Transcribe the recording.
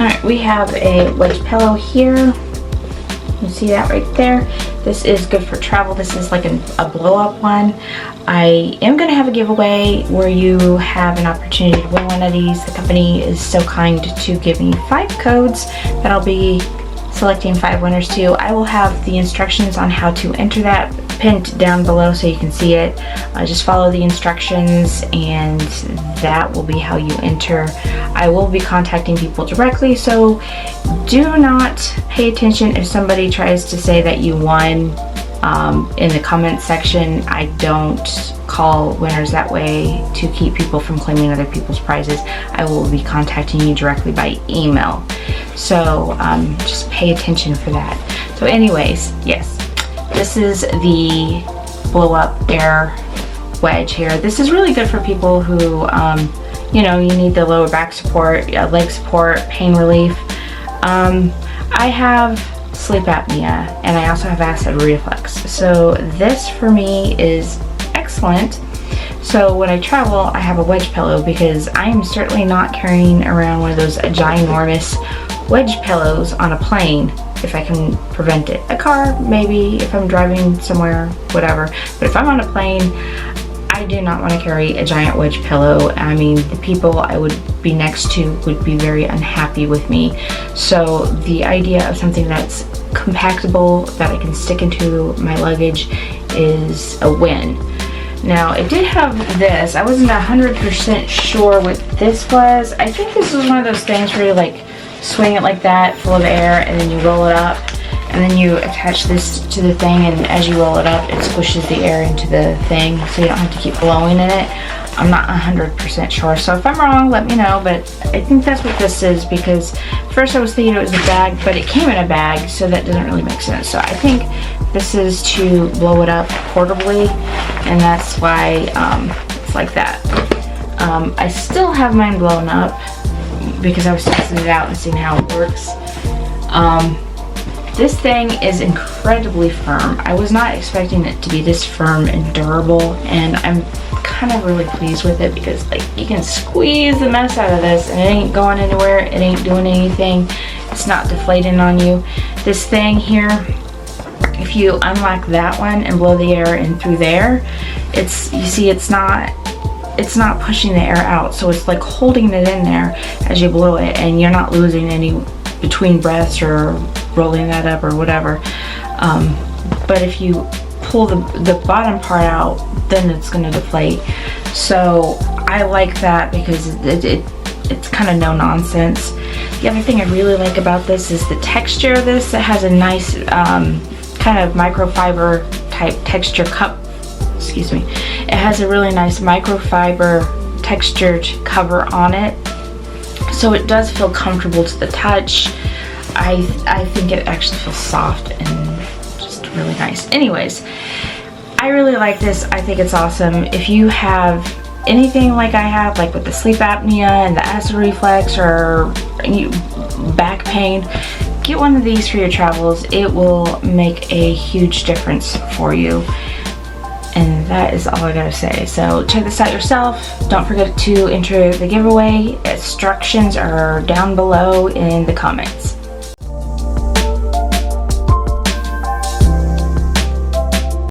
Alright, we have a wedge pillow here. You see that right there? This is good for travel. This is like a blow up one. I am going to have a giveaway where you have an opportunity to win one of these. The company is so kind to give me 5 codes that I'll be selecting 5 winners to. I will have the instructions on how to enter that pinned down below so you can see it. Just follow the instructions and that will be how you enter. I will be contacting people directly, so do not pay attention if somebody tries to say that you won in the comment section. I don't call winners that way to keep people from claiming other people's prizes. I will be contacting you directly by email. So just pay attention for that. So anyways, yes, this is the blow up air wedge here. This is really good for people who, you know, you need the lower back support, leg support, pain relief. I have sleep apnea and I also have acid reflux. So this for me is excellent. So when I travel, I have a wedge pillow because I am certainly not carrying around one of those ginormous wedge pillows on a plane if I can prevent it. A car, maybe, if I'm driving somewhere, whatever. But if I'm on a plane, I do not want to carry a giant wedge pillow. I mean, the people I would be next to would be very unhappy with me. So the idea of something that's compactable, that I can stick into my luggage, is a win. Now, it did have this. I wasn't 100% sure what this was. I think this was one of those things where you like swing it like that, full of air, and then you roll it up, and then you attach this to the thing, and as you roll it up, it squishes the air into the thing, so you don't have to keep blowing in it. I'm not 100% sure, so if I'm wrong, let me know, but I think that's what this is, because first I was thinking it was a bag, but it came in a bag, so that doesn't really make sense. So I think this is to blow it up portably, and that's why it's like that. I still have mine blown up because I was testing it out and seeing how it works. This thing is incredibly firm. I was not expecting it to be this firm and durable, and I'm kind of really pleased with it because like you can squeeze the mess out of this and it ain't going anywhere, it ain't doing anything, it's not deflating on you. This thing here, if you unlock that one and blow the air in through there, you see it's not pushing the air out, so it's like holding it in there as you blow it, and you're not losing any between breaths or rolling that up or whatever. But if you pull the bottom part out, then it's going to deflate. So I like that because it's kind of no nonsense. The other thing I really like about this is the texture of this. It has a nice kind of microfiber type texture cup. Excuse me. It has a really nice microfiber textured cover on it, so it does feel comfortable to the touch. I think it actually feels soft and just really nice. Anyways, I really like this. I think it's awesome. If you have anything like I have, like with the sleep apnea and the acid reflux or back pain, get one of these for your travels. It will make a huge difference for you. And that is all I gotta say. So check this out yourself. Don't forget to enter the giveaway. Instructions are down below in the comments.